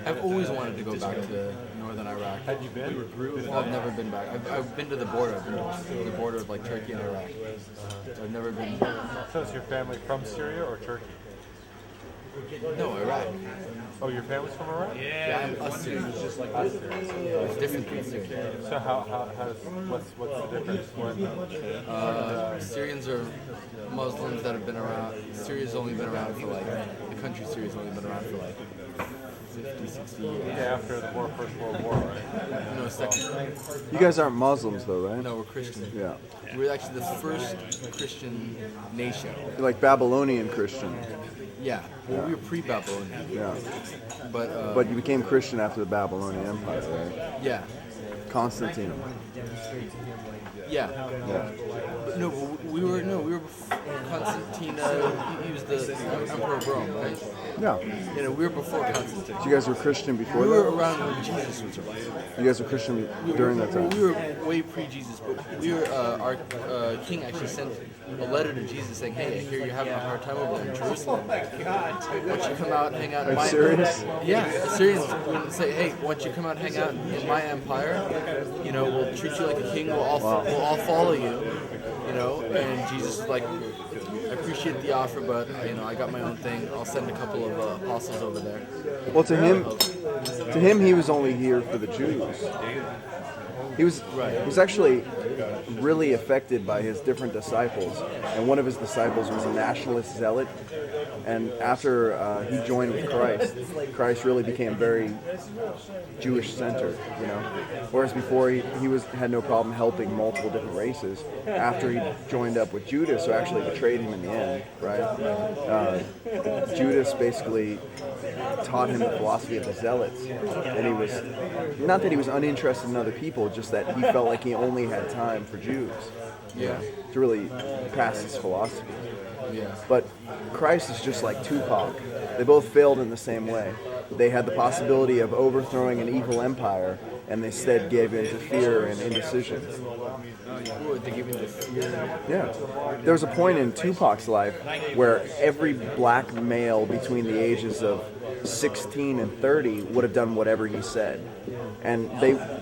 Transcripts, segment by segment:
I've always wanted to go back to northern Iraq. Had you been? I've never been back. I've been to the border. I've been to the border of like Turkey and Iraq. I've never been. So is your family from Syria or Turkey? No, Iraq. Oh, your family's from Iraq? Yeah, I'm Assyrian. It's different than Syrian. So how does what's the difference when Syrians are Muslims that have been around. Syria's only been around for like the country. Syria's only been around for like 50, 60 years. yeah, after the First World War, right? No, second. You guys aren't Muslims though, right? No, we're Christian. Yeah. We're actually the first Christian nation. You're like Babylonian Christian. Yeah. Well, we were pre-Babylonian. Yeah. But You became Christian after the Babylonian Empire, right? yeah. Constantine. Yeah. Yeah. No, we were before Constantine. He was the emperor of Rome, right? Yeah. You know, we were before Constantine. So you guys were Christian before We were that? around when Jesus was around. You guys were Christian during that time? We were way pre-Jesus, but we were. Our king actually sent a letter to Jesus saying, "Hey, I hear you're having a hard time over there in Jerusalem. Why don't you come out and hang out in Are my?" you serious? Yeah, Assyrians would say, "Hey, why don't you come out and hang out in my empire? You know, we'll treat you like a king. We'll all follow you. You know." And Jesus was like, "I appreciate the offer, but you know, I got my own thing. I'll send a couple of apostles over there." Well, to him, he was only here for the Jews. He was actually really affected by his different disciples, and one of his disciples was a nationalist zealot. And after he joined with Christ really became very Jewish-centered, you know. Whereas before he had no problem helping multiple different races. After he joined up with Judas, who actually betrayed him in the end, right? Judas basically taught him the philosophy of the zealots, and he was not that he was uninterested in other people, just that he felt like he only had time for Jews, Yeah. to really pass his philosophy. Yeah. But Christ is just like Tupac. They both failed in the same way. They had the possibility of overthrowing an evil empire, and they instead gave in to fear and indecision. They gave me the fear. Yeah. There was a point in Tupac's life where every black male between the ages of 16 and 30 would have done whatever he said. And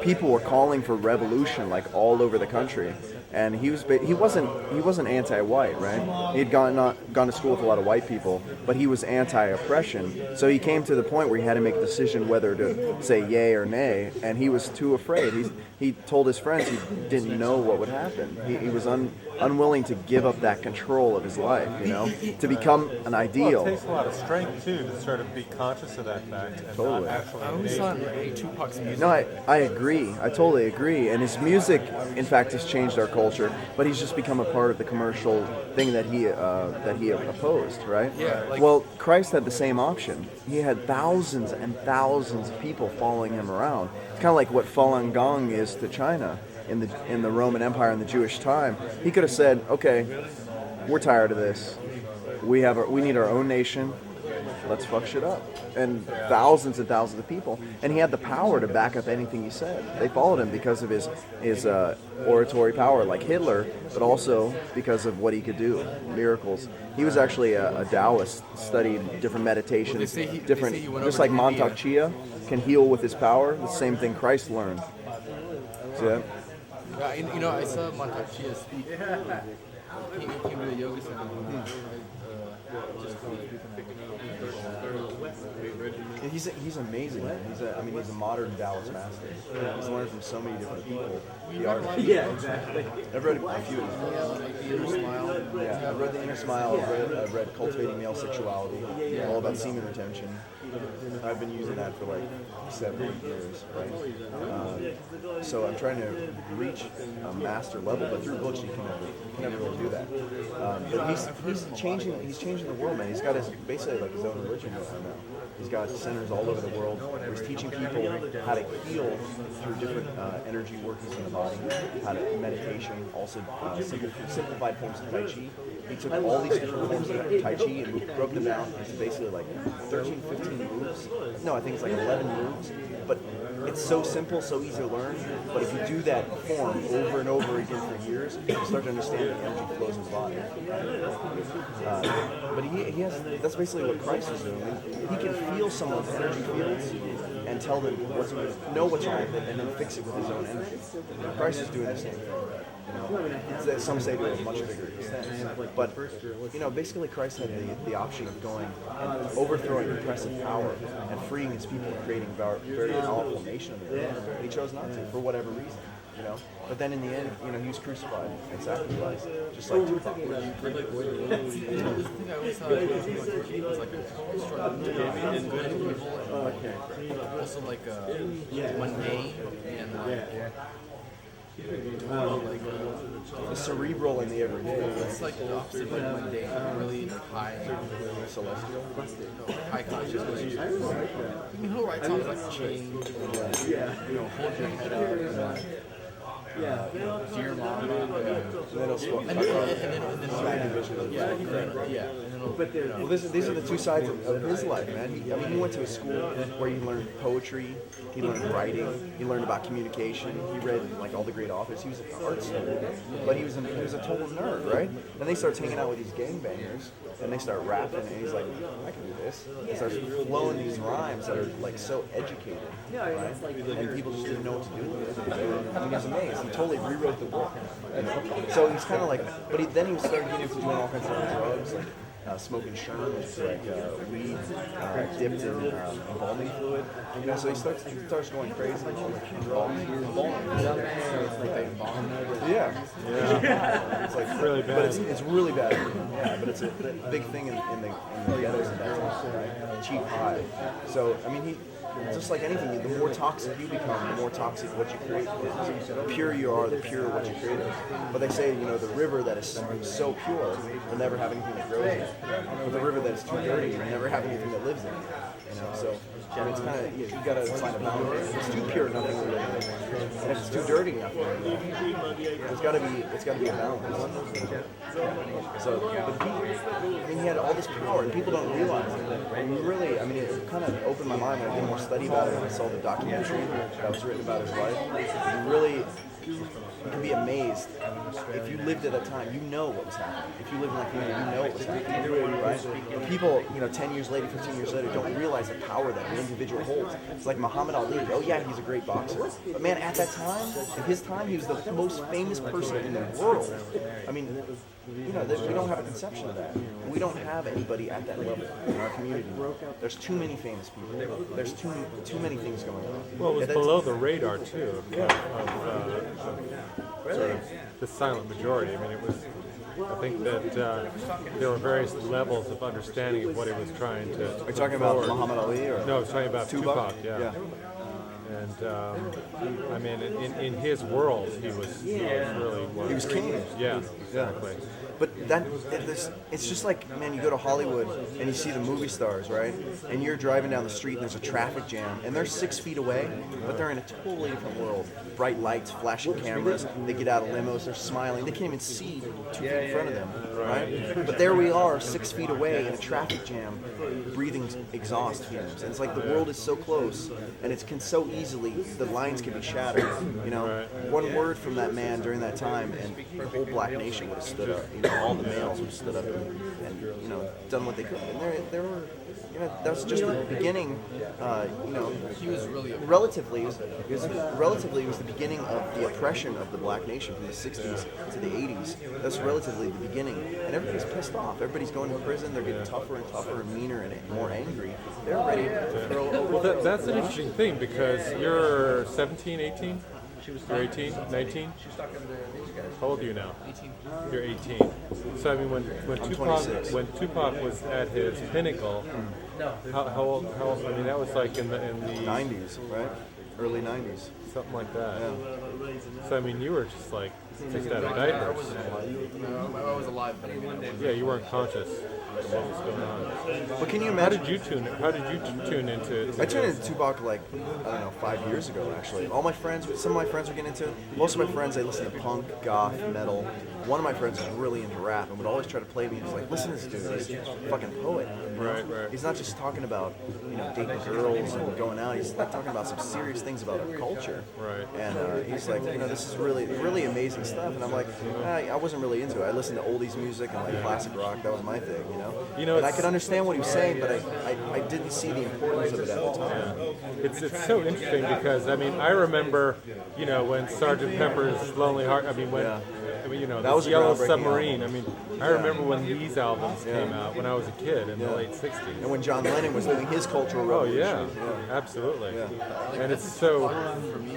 people were calling for revolution like all over the country. And he wasn't anti-white, right? He'd gone to school with a lot of white people, but he was anti-oppression. So he came to the point where he had to make a decision whether to say yay or nay, and he was too afraid. He told his friends he didn't know what would happen. He was unwilling to give up that control of his life, you know, to become an ideal. Well, it takes a lot of strength too to sort of be conscious of that fact and Totally. not actually. I always thought Tupac's music. No, I agree. I totally agree. And his music, in fact, has changed our culture. But he's just become a part of the commercial thing that he opposed, right? Yeah, like- well, Christ had the same option. He had thousands and thousands of people following him around. It's kind of like what Falun Gong is to China in the Roman Empire in the Jewish time. He could have said, "Okay, we're tired of this. We need our own nation. Let's fuck shit up." And thousands of people. And he had the power to back up anything he said. They followed him because of his oratory power, like Hitler, but also because of what he could do, miracles. He was actually a Taoist, studied different meditations, They say he went just over like to Montauk India. Chia can heal with his power. The same thing Christ learned. See that? Yeah, you know, I saw Montauk Chia speak. He came to the yoga center. He's amazing. He's a modern Taoist master. He's learned from so many different people. The art. Yeah, exactly. I've read a few of them. The Inner Smile. Yeah, I've read The Inner Smile. I've read Cultivating Male Sexuality. All about semen retention. I've been using that for like 7 years, right? So I'm trying to reach a master level, but through books you can never really do that. But he's changing the world, man. He's got basically like his own religion now. He's got centers all over the world where he's teaching people how to heal through different energy workings in the body, how to meditation, also simplified forms of Tai Chi. he took all these different forms of Tai Chi and broke them down into basically like 13, 15 moves. No, I think it's like 11 moves. But it's so simple, so easy to learn. But if you do that form over and over again for years, you start to understand the energy flows in the body. But he has, that's basically what Christ is doing. He can feel someone's energy fields and tell them know what's wrong with it, and then fix it with his own energy. Christ is doing the same thing. Some say to a much bigger extent. But, basically Christ had the option of going and overthrowing oppressive power and freeing his people and creating a very powerful nation of their own. But he chose not to, for whatever reason. But then in the end, he was crucified and sacrificed, just like Tupac. The thing I always thought was like a total struggle between good and evil, and also like mundane and The cerebral and the everyday. it's like the opposite of mundane, really high Celestial. high consciousness. You know, write songs like Change, hold your head up, and Dear Mama, Well, these are the two sides of his life, man. He went to a school where he learned poetry, he learned writing, he learned about communication. He read like all the great authors. He was an art student, but he was a total nerd, right? Then he starts hanging out with these gangbangers, and they start rapping, and he's like, I can do this. He starts flowing these rhymes that are like so educated, right? And people just didn't know what to do with it. He was amazed. He totally rewrote the book. So he's kind of like, but then he started getting into doing all kinds of drugs, like smoking sherm, which is like weed dipped in embalming fluid. So he starts going crazy. Embalming. Yeah. It's like really bad. But it's really bad. Yeah, but it's a big thing in the ghettos and that time, right? Cheap high. So just like anything, the more toxic you become, the more toxic what you create becomes. The purer you are, the purer what you create. But they say, the river that is so pure will never have anything that grows in it. But the river that is too dirty will never have anything that lives in it. So it's kind of, you got to find a balance. If it's too pure, nothing will live in it. And if it's too dirty, nothing will live in it. It's got to be a balance. So, but he had all this power, and people don't realize it. And really, it kind of opened my mind when I did more study about it, and I saw the documentary that was written about his life. You can be amazed. If you lived at that time, you know what was happening. If you lived in that community, you know what was happening, right? But people, 10 years later, 15 years later, don't realize the power that an individual holds. It's like Muhammad Ali. Oh yeah, he's a great boxer. But man, at that time, in his time, he was the most famous person in the world. We don't have a conception of that. We don't have anybody at that level in our community. There's too many famous people. There's too many things going on. Well, it was below the radar too of sort of the silent majority. It was. I think that there were various levels of understanding of what he was trying to. Are you talking about Muhammad Ali or? No, I was talking about Tupac. Yeah. And in his world, he was really one. He was king. Yeah, exactly. But it's just like, man, you go to Hollywood and you see the movie stars, right? And you're driving down the street and there's a traffic jam, and they're 6 feet away, but they're in a totally different world. Bright lights, flashing cameras, they get out of limos, they're smiling, they can't even see 2 feet in front of them, right? But there we are, 6 feet away in a traffic jam, breathing exhaust fumes. And it's like the world is so close, and it can so easily, the lines can be shattered, One word from that man during that time, and the whole black nation would have stood up. All the males would have stood up and done what they could. And there were, that was just the beginning. he was really relatively, it was the beginning of the oppression of the black nation from the 60s to the 80s. That's relatively the beginning. And everybody's pissed off. Everybody's going to prison. They're getting tougher and tougher and meaner and more angry. They're ready to throw over. Well, that's an interesting thing because you're 17, 18? You're 18, 19? How old are you now? 18. You're 18. So when Tupac was at his pinnacle, how old? That was like in the 90s, right? Early 90s. Something like that. Yeah. So you were just out of diapers. I was alive, but Yeah, you weren't conscious of what was going on. But can you How imagine? did you tune into? I tuned into Tupac 5 years ago actually. Some of my friends were getting into it. Most of my friends, they listen to punk, goth, metal, one of my friends is really into rap and would always try to play me. He's like, listen to this dude, he's a fucking poet. You know? Right. He's not just talking about dating girls and going out. He's like talking about some serious things about our culture. Right. And he's like, this is really amazing stuff. And I'm like, I wasn't really into it. I listened to oldies music and like classic rock. That was my thing, and I could understand what he was saying, but I didn't see the importance of it at the time. It's so interesting because I remember when Sgt. Pepper's Lonely Heart. That was a Yellow groundbreaking Submarine. album. I remember when these albums came out when I was a kid in the late '60s. And when John Lennon was doing his cultural Oh revolution. yeah, absolutely. Yeah. And it's so. For me,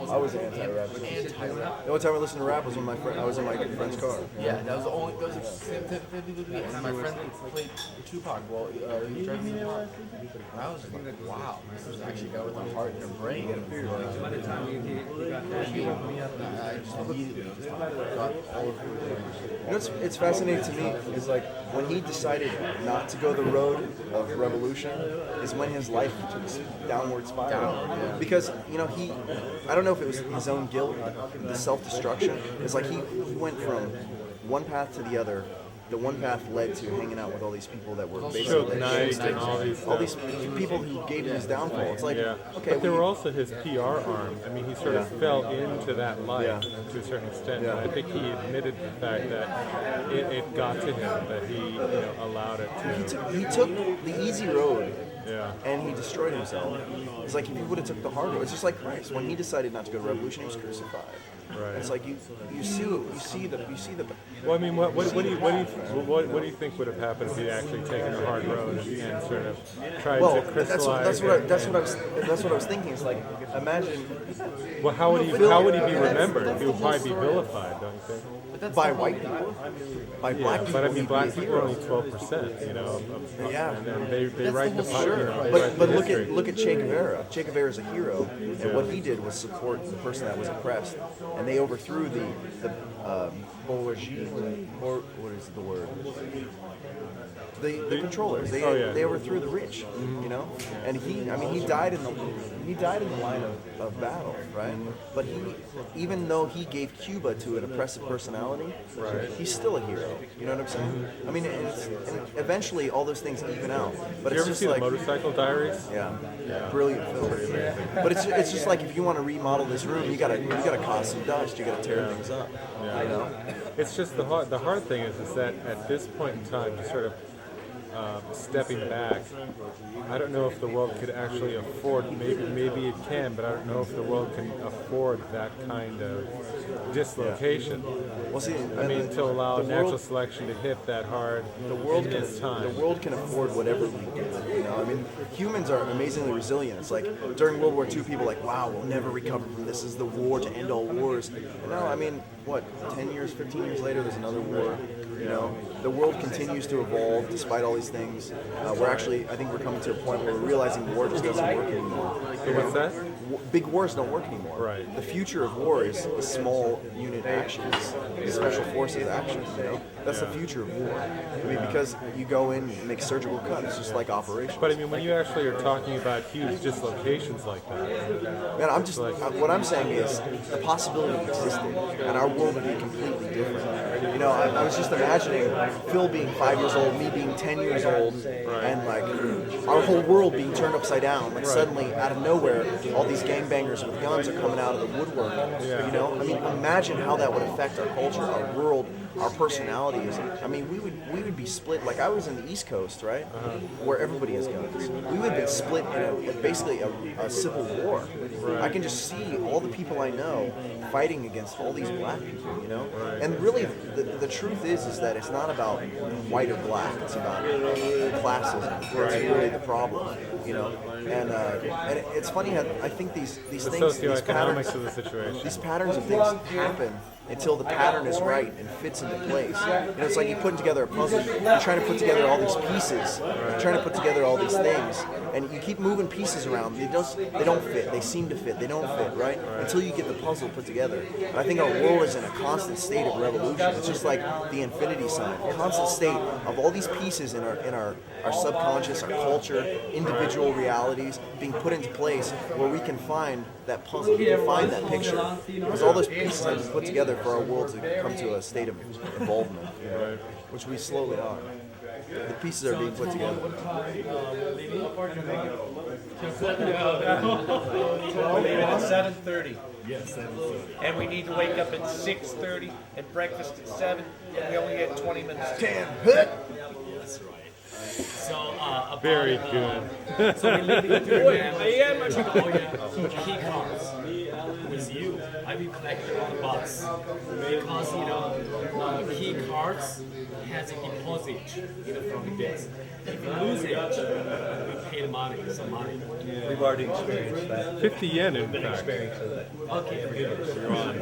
I was anti-rap. The only time I listened to rap was when I was in my friend's car. Yeah, that was the only. That was the same thing with me. And my friend played Tupac while he was driving me home. And I was just like, wow, this is actually a guy with a heart and a brain. I just immediately just got all of it. It's fascinating to me is like when he decided not to go the road of revolution is when his life took this downward spiral. Because I don't know if it was his own guilt, the self-destruction. It's like he went from one path to the other. The one path led to hanging out with all these people that were basically Knight and all these people who gave him his downfall. It's like, okay, but they were also his PR arm. He sort of fell into that life to a certain extent. And I think he admitted the fact that it got to him, that he allowed it to. he took the easy road. Yeah. And he destroyed himself. It's like if he would have took the hard road. It's just like Christ. When he decided not to go to revolution, he was crucified. Right. It's like you see the. Well, what do you think would have happened if he'd actually taken the hard road and sort of tried to crystallize? That's what I was thinking. It's like imagine. Well, how would he be remembered? He would probably be vilified, don't you think? By white people, by black people. But black people are only 12%. Yeah. And then they write the But look at Che Guevara. Che Guevara is a hero, and what he did was support the person that was oppressed, and they overthrew the bourgeoisie, or what is the word? The controllers. They overthrew the rich, and he died in the line of battle, right? But even though he gave Cuba to an oppressive personality, he's still a hero. You know what I'm saying? And eventually all those things even out. But Did you it's ever just see like the Motorcycle Diaries? Yeah. Brilliant film. But it's just like if you want to remodel this room, you gotta cause some dust. You gotta tear things up. Yeah. It's just the hard thing is that at this point in time, just sort of stepping back, I don't know if the world could actually afford. Maybe it can, but I don't know if the world can afford that kind of dislocation. Well, see, to allow natural selection to hit that hard. The world in this time. The world can afford whatever we do. Humans are amazingly resilient. It's like during World War II, people were like, wow, we'll never recover from this. This is the war to end all wars. And now, 10 years, 15 years later, there's another war. The world continues to evolve despite all these things. I think we're coming to a point where we're realizing war just doesn't work anymore. What's that? Big wars don't work anymore. Right. The future of war is small unit actions, special forces actions. That's the future of war. Because you go in and make surgical cuts. It's just like operations. But when you actually are talking about huge dislocations like that, man, what I'm saying is the possibility existed, and our world would be completely different. I was just imagining Phil being 5 years old, me being 10 years old, and like our whole world being turned upside down. Like suddenly, out of nowhere, all these gangbangers with guns are coming out of the woodwork. Imagine how that would affect our culture, our world, our personalities. We would be split. Like I was in the East Coast, right, where everybody has guns. We would have been split in basically a civil war. I can just see all the people I know fighting against all these black people. And really, the truth is that it's not about white or black. It's about classism. That's really the problem. And it's funny how I think these things, socioeconomics of the situation. these patterns of things happen until the pattern is right and fits into place. You know, it's like you're putting together a puzzle. You're trying to put together all these pieces. You're trying to put together all these things, and you keep moving pieces around. They don't fit. They seem to fit. They don't fit, right? Until you get the puzzle put together. And I think our world is in a constant state of revolution. It's just like the infinity sign, a constant state of all these pieces in our subconscious, our culture, individual realities being put into place where we can find that puzzle, we can find that picture. Because all those pieces have been put together for our world to come to a state of involvement, which we slowly are. The pieces are being put together. We're leaving at 7:30. Yes, 7:30. And we need to wake up at 6:30 and breakfast at 7. And we only had 20 minutes. That's right. So, about, Very good. So we're leaving the key cards with you. I will collect it on the bus because key cards has a deposit from the desk. If you lose it, we pay the money, some money. We've already experienced that. 50 yen, in fact. Experience of that. Okay, You're on.